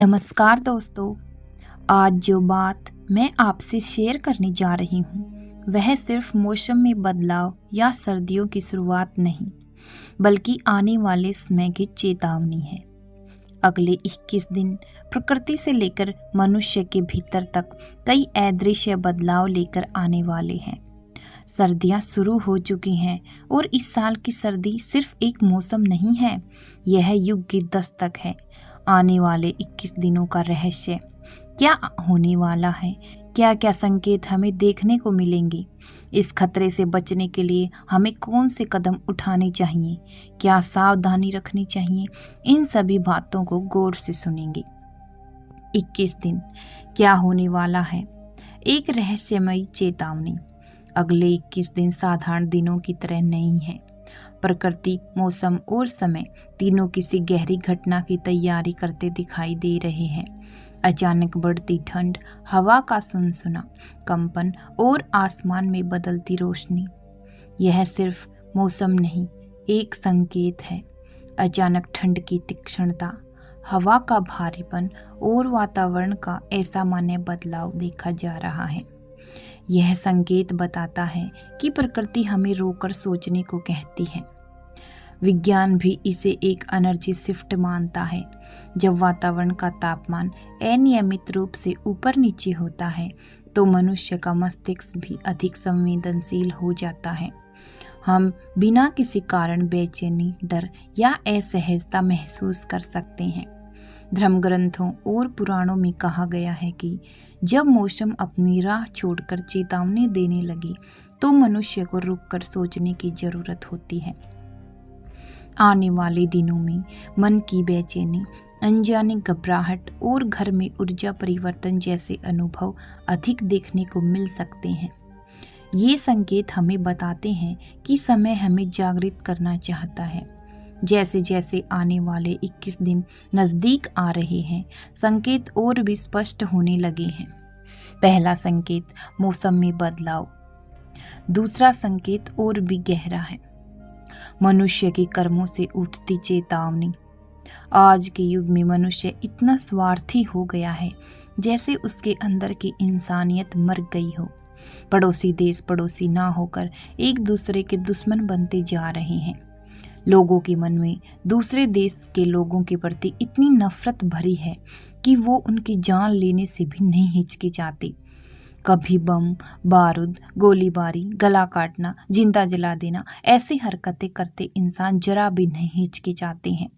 नमस्कार दोस्तों। आज जो बात मैं आपसे शेयर करने जा रही हूँ वह सिर्फ मौसम में बदलाव या सर्दियों की शुरुआत नहीं, बल्कि आने वाले समय की चेतावनी है। अगले 21 दिन प्रकृति से लेकर मनुष्य के भीतर तक कई अदृश्य बदलाव लेकर आने वाले हैं। सर्दियाँ शुरू हो चुकी हैं और इस साल की सर्दी सिर्फ एक मौसम नहीं है, यह युग की दस्तक है। आने वाले 21 दिनों का रहस्य क्या होने वाला है, क्या क्या संकेत हमें देखने को मिलेंगे, इस खतरे से बचने के लिए हमें कौन से कदम उठाने चाहिए, क्या सावधानी रखनी चाहिए, इन सभी बातों को गौर से सुनेंगे। 21 दिन क्या होने वाला है, एक रहस्यमयी चेतावनी। अगले 21 दिन साधारण दिनों की तरह नहीं है। प्रकृति, मौसम और समय तीनों किसी गहरी घटना की तैयारी करते दिखाई दे रहे हैं। अचानक बढ़ती ठंड, हवा का सुनसुना कंपन और आसमान में बदलती रोशनी, यह सिर्फ मौसम नहीं, एक संकेत है। अचानक ठंड की तीक्ष्णता, हवा का भारीपन और वातावरण का असामान्य बदलाव देखा जा रहा है। यह संकेत बताता है कि प्रकृति हमें रोकर सोचने को कहती है। विज्ञान भी इसे एक एनर्जी शिफ्ट मानता है। जब वातावरण का तापमान अनियमित रूप से ऊपर नीचे होता है तो मनुष्य का मस्तिष्क भी अधिक संवेदनशील हो जाता है। हम बिना किसी कारण बेचैनी, डर या असहजता महसूस कर सकते हैं। धर्म ग्रंथों और पुराणों में कहा गया है कि जब मौसम अपनी राह छोड़कर चेतावनी देने लगे तो मनुष्य को रुककर सोचने की जरूरत होती है। आने वाले दिनों में मन की बेचैनी, अनजानी घबराहट और घर में ऊर्जा परिवर्तन जैसे अनुभव अधिक देखने को मिल सकते हैं। ये संकेत हमें बताते हैं कि समय हमें जागृत करना चाहता है। जैसे जैसे आने वाले 21 दिन नज़दीक आ रहे हैं, संकेत और भी स्पष्ट होने लगे हैं। पहला संकेत, मौसम में बदलाव। दूसरा संकेत और भी गहरा है, मनुष्य के कर्मों से उठती चेतावनी। आज के युग में मनुष्य इतना स्वार्थी हो गया है जैसे उसके अंदर की इंसानियत मर गई हो। पड़ोसी देश पड़ोसी ना होकर एक दूसरे के दुश्मन बनते जा रहे हैं। लोगों के मन में दूसरे देश के लोगों के प्रति इतनी नफरत भरी है कि वो उनकी जान लेने से भी नहीं हिचकिचाते। कभी बम, बारूद, गोलीबारी, गला काटना, जिंदा जला देना, ऐसी हरकतें करते इंसान जरा भी नहीं हिचकिचाते हैं।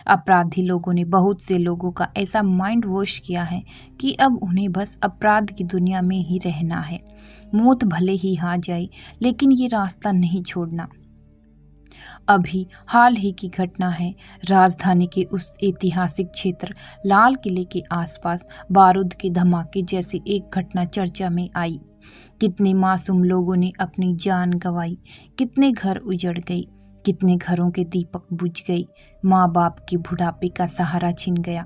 अपराधी लोगों ने बहुत से लोगों का ऐसा माइंड वॉश किया है कि अब उन्हें बस अपराध की दुनिया में ही रहना है। मौत भले ही आ जाए लेकिन ये रास्ता नहीं छोड़ना। अभी हाल ही की घटना है, राजधानी के उस ऐतिहासिक क्षेत्र लाल किले के आसपास बारूद के धमाके जैसी एक घटना चर्चा में आई। कितने मासूम लोगों ने अपनी जान गंवाई, कितने घर उजड़ गए, कितने घरों के दीपक बुझ गए, माँ बाप के बुढ़ापे का सहारा छिन गया।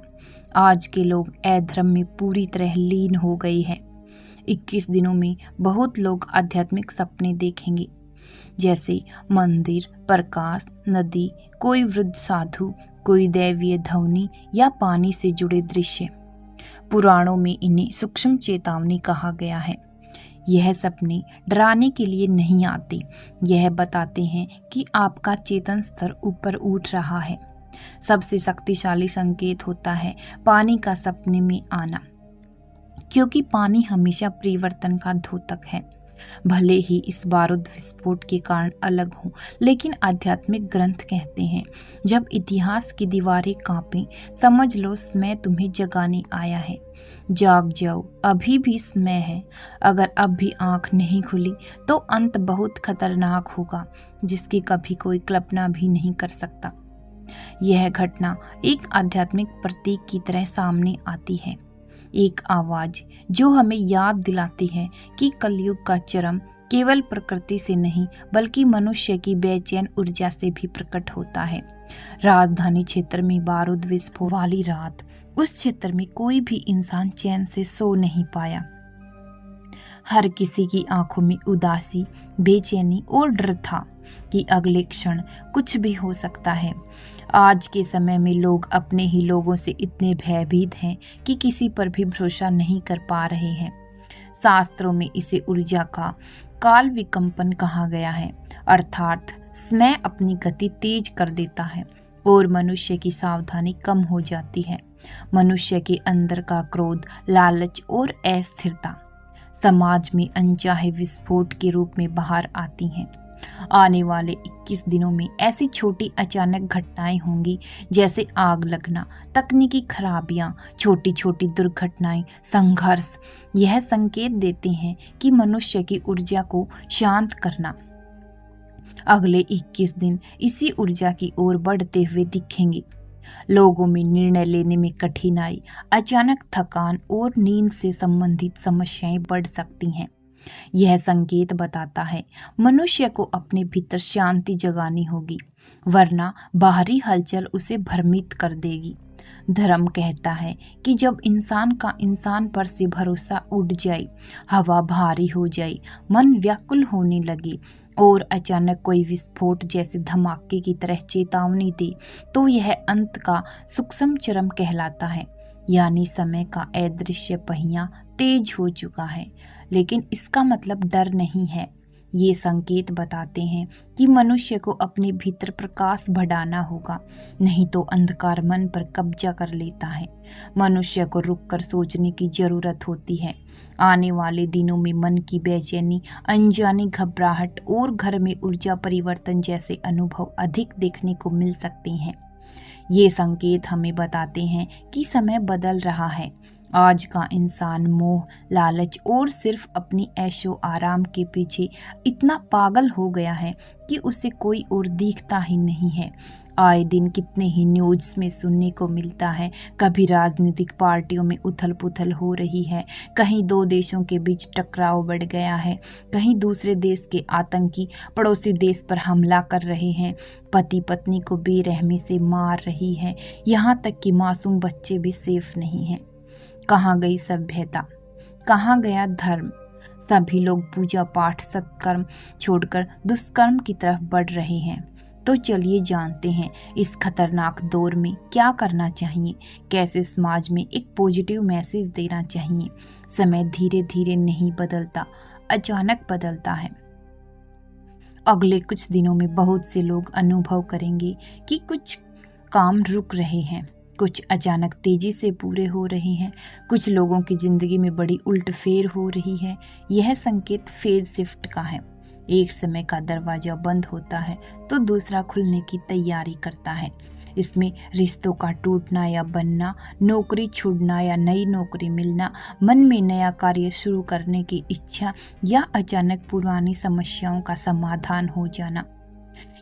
आज के लोग अधर्म में पूरी तरह लीन हो गए हैं। 21 दिनों में बहुत लोग आध्यात्मिक सपने देखेंगे, जैसे मंदिर, प्रकाश, नदी, कोई वृद्ध साधु, कोई दैवीय ध्वनि या पानी से जुड़े दृश्य। पुराणों में इन्हें सूक्ष्म चेतावनी कहा गया है। यह सपने डराने के लिए नहीं आते, यह बताते हैं कि आपका चेतन स्तर ऊपर उठ रहा है। सबसे शक्तिशाली संकेत होता है पानी का सपने में आना, क्योंकि पानी हमेशा परिवर्तन का द्योतक है। भले ही इस बारूद विस्फोट के कारण अलग हो, लेकिन आध्यात्मिक ग्रंथ कहते हैं जब इतिहास की दीवारें कांपें, समझ लो समय तुम्हें जगाने आया है। जाग जाओ, अभी भी समय है। अगर अब भी आंख नहीं खुली तो अंत बहुत खतरनाक होगा, जिसकी कभी कोई कल्पना भी नहीं कर सकता। यह घटना एक आध्यात्मिक प्रतीक की तरह सामने आती है, एक आवाज जो हमें याद दिलाती है कि कलयुग का चरम केवल प्रकृति से नहीं बल्कि मनुष्य की बेचैन ऊर्जा से भी प्रकट होता है। राजधानी क्षेत्र में बारूद विस्फोट वाली रात, उस क्षेत्र में कोई भी इंसान चैन से सो नहीं पाया। हर किसी की आंखों में उदासी, बेचैनी और डर था कि अगले क्षण कुछ भी हो सकता है। आज के समय में लोग अपने ही लोगों से इतने भयभीत हैं कि किसी पर भी भरोसा नहीं कर पा रहे हैं। शास्त्रों में इसे ऊर्जा का काल विकम्पन कहा गया है, अर्थात समय अपनी गति तेज कर देता है और मनुष्य की सावधानी कम हो जाती है। मनुष्य के अंदर का क्रोध, लालच और अस्थिरता समाज में अनचाहे विस्फोट के रूप में बाहर आती हैं। आने वाले 21 दिनों में ऐसी छोटी अचानक घटनाएं होंगी जैसे आग लगना, तकनीकी खराबियां, छोटी छोटी दुर्घटनाएं, संघर्ष। यह संकेत देते हैं कि मनुष्य की ऊर्जा को शांत करना। अगले 21 दिन इसी ऊर्जा की ओर बढ़ते हुए दिखेंगे। लोगों में निर्णय लेने में कठिनाई, अचानक थकान और नींद से संबंधित समस्याएं बढ़ सकती हैं। यह संकेत बताता है मनुष्य को अपने भीतर शांति जगानी होगी, वरना बाहरी हलचल उसे भ्रमित कर देगी। धर्म कहता है कि जब इंसान का इंसान पर से भरोसा उड़ जाए, हवा भारी हो जाए, मन व्याकुल होने लगे और अचानक कोई विस्फोट जैसे धमाके की तरह चेतावनी दे, तो यह अंत का सूक्ष्म चरम कहलाता है। यानी समय का अदृश्य पहिया तेज हो चुका है। लेकिन इसका मतलब डर नहीं है। ये संकेत बताते हैं कि मनुष्य को अपने भीतर प्रकाश बढ़ाना होगा, नहीं तो अंधकार मन पर कब्जा कर लेता है। मनुष्य को रुककर सोचने की जरूरत होती है। आने वाले दिनों में मन की बेचैनी, अनजानी घबराहट और घर में ऊर्जा परिवर्तन जैसे अनुभव अधिक देखने को मिल सकते हैं। ये संकेत हमें बताते हैं कि समय बदल रहा है। आज का इंसान मोह, लालच और सिर्फ अपनी ऐशो आराम के पीछे इतना पागल हो गया है कि उसे कोई और दिखता ही नहीं है। आए दिन कितने ही न्यूज़ में सुनने को मिलता है। कभी राजनीतिक पार्टियों में उथल पुथल हो रही है, कहीं दो देशों के बीच टकराव बढ़ गया है, कहीं दूसरे देश के आतंकी पड़ोसी देश पर हमला कर रहे हैं, पति पत्नी को बेरहमी से मार रही है, यहाँ तक कि मासूम बच्चे भी सेफ नहीं हैं। कहाँ गई सभ्यता, कहाँ गया धर्म? सभी लोग पूजा पाठ, सत्कर्म छोड़कर दुष्कर्म की तरफ बढ़ रहे हैं। तो चलिए जानते हैं इस खतरनाक दौर में क्या करना चाहिए, कैसे समाज में एक पॉजिटिव मैसेज देना चाहिए। समय धीरे धीरे नहीं बदलता, अचानक बदलता है। अगले कुछ दिनों में बहुत से लोग अनुभव करेंगे कि कुछ काम रुक रहे हैं, कुछ अचानक तेजी से पूरे हो रहे हैं, कुछ लोगों की जिंदगी में बड़ी उल्टफेर हो रही है। यह संकेत फेज शिफ्ट का है। एक समय का दरवाजा बंद होता है तो दूसरा खुलने की तैयारी करता है। इसमें रिश्तों का टूटना या बनना, नौकरी छूटना या नई नौकरी मिलना, मन में नया कार्य शुरू करने की इच्छा या अचानक पुरानी समस्याओं का समाधान हो जाना।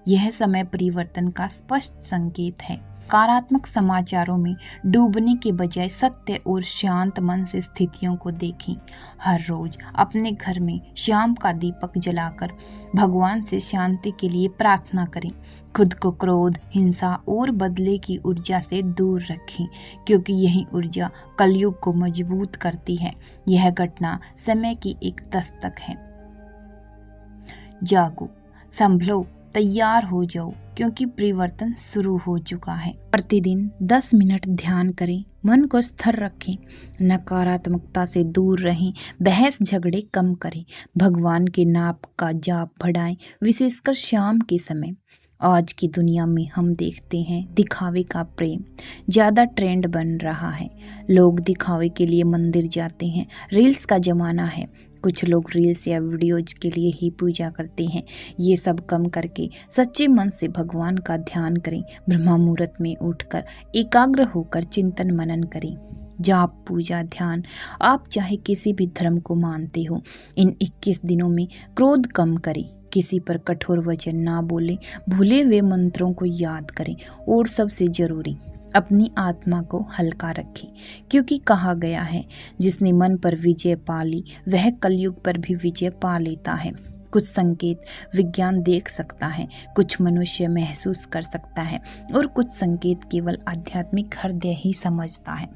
यह समय परिवर्तन का स्पष्ट संकेत है। नकारात्मक समाचारों में डूबने के बजाय सत्य और शांत मन से स्थितियों को देखें। हर रोज अपने घर में शाम का दीपक जलाकर भगवान से शांति के लिए प्रार्थना करें। खुद को क्रोध, हिंसा और बदले की ऊर्जा से दूर रखें, क्योंकि यही ऊर्जा कलयुग को मजबूत करती है। यह घटना समय की एक दस्तक है। जागो, संभलो, तैयार हो जाओ, क्योंकि परिवर्तन शुरू हो चुका है। प्रतिदिन 10 मिनट ध्यान करें, मन को स्थिर रखें, नकारात्मकता से दूर रहें, बहस झगड़े कम करें, भगवान के नाम का जाप बढ़ाएं, विशेषकर शाम के समय। आज की दुनिया में हम देखते हैं दिखावे का प्रेम ज़्यादा ट्रेंड बन रहा है। लोग दिखावे के लिए मंदिर जाते हैं, रील्स का ज़माना है। कुछ लोग रील्स या वीडियोज के लिए ही पूजा करते हैं। ये सब कम करके सच्चे मन से भगवान का ध्यान करें। ब्रह्म मुहूर्त में उठकर एकाग्र होकर चिंतन मनन करें। जाप, पूजा, ध्यान, आप चाहे किसी भी धर्म को मानते हो, इन 21 दिनों में क्रोध कम करें, किसी पर कठोर वचन ना बोलें, भूले हुए मंत्रों को याद करें और सबसे जरूरी अपनी आत्मा को हल्का रखें, क्योंकि कहा गया है जिसने मन पर विजय पा ली वह कलयुग पर भी विजय पा लेता है। कुछ संकेत विज्ञान देख सकता है, कुछ मनुष्य महसूस कर सकता है और कुछ संकेत केवल आध्यात्मिक हृदय ही समझता है।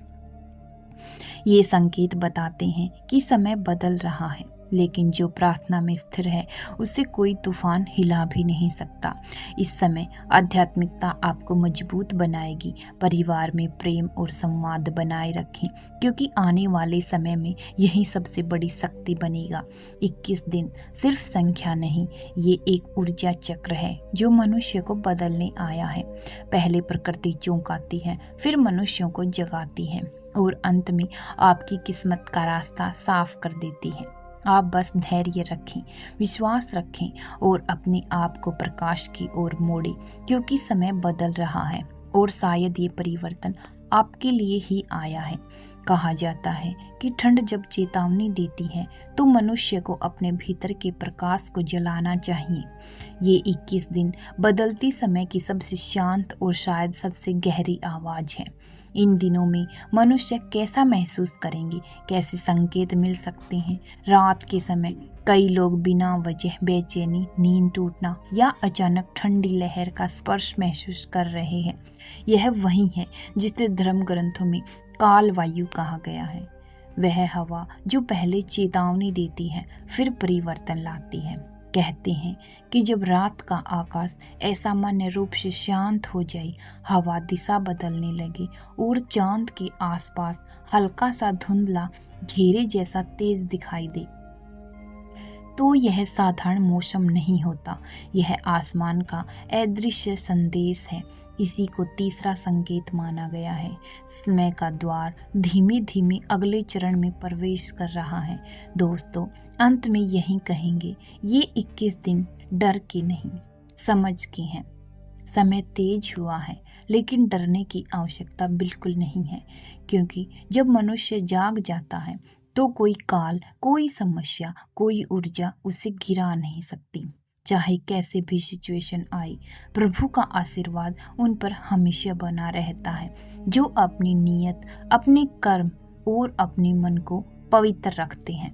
ये संकेत बताते हैं कि समय बदल रहा है। लेकिन जो प्रार्थना में स्थिर है उसे कोई तूफान हिला भी नहीं सकता। इस समय आध्यात्मिकता आपको मजबूत बनाएगी। परिवार में प्रेम और संवाद बनाए रखें, क्योंकि आने वाले समय में यही सबसे बड़ी शक्ति बनेगा। 21 दिन सिर्फ संख्या नहीं, ये एक ऊर्जा चक्र है जो मनुष्य को बदलने आया है। पहले प्रकृति चौंकाती है, फिर मनुष्यों को जगाती है और अंत में आपकी किस्मत का रास्ता साफ कर देती है। आप बस धैर्य रखें, विश्वास रखें और अपने आप को प्रकाश की ओर मोड़ें, क्योंकि समय बदल रहा है और शायद ये परिवर्तन आपके लिए ही आया है। कहा जाता है कि ठंड जब चेतावनी देती है तो मनुष्य को अपने भीतर के प्रकाश को जलाना चाहिए। ये 21 दिन बदलती समय की सबसे शांत और शायद सबसे गहरी आवाज़ है। इन दिनों में मनुष्य कैसा महसूस करेंगे, कैसे संकेत मिल सकते हैं? रात के समय कई लोग बिना वजह बेचैनी, नींद टूटना या अचानक ठंडी लहर का स्पर्श महसूस कर रहे हैं। यह वही है जिसे धर्म ग्रंथों में काल वायु कहा गया है। वह हवा जो पहले चेतावनी देती है, फिर परिवर्तन लाती है। कहते हैं कि जब रात का आकाश असामान्य रूप से शांत हो जाए, हवा दिशा बदलने लगे और चांद के आसपास हल्का सा धुंधला घेरे जैसा तेज दिखाई दे, तो यह साधारण मौसम नहीं होता। यह आसमान का अदृश्य संदेश है। इसी को तीसरा संकेत माना गया है। समय का द्वार धीमे धीमे अगले चरण में प्रवेश कर रहा है। दोस्तों, अंत में यही कहेंगे, ये 21 दिन डर के नहीं, समझ के हैं। समय तेज हुआ है, लेकिन डरने की आवश्यकता बिल्कुल नहीं है, क्योंकि जब मनुष्य जाग जाता है तो कोई काल, कोई समस्या, कोई ऊर्जा उसे गिरा नहीं सकती। चाहे कैसे भी सिचुएशन आए, प्रभु का आशीर्वाद उन पर हमेशा बना रहता है, जो अपनी नीयत, अपने कर्म और अपने मन को पवित्र रखते हैं।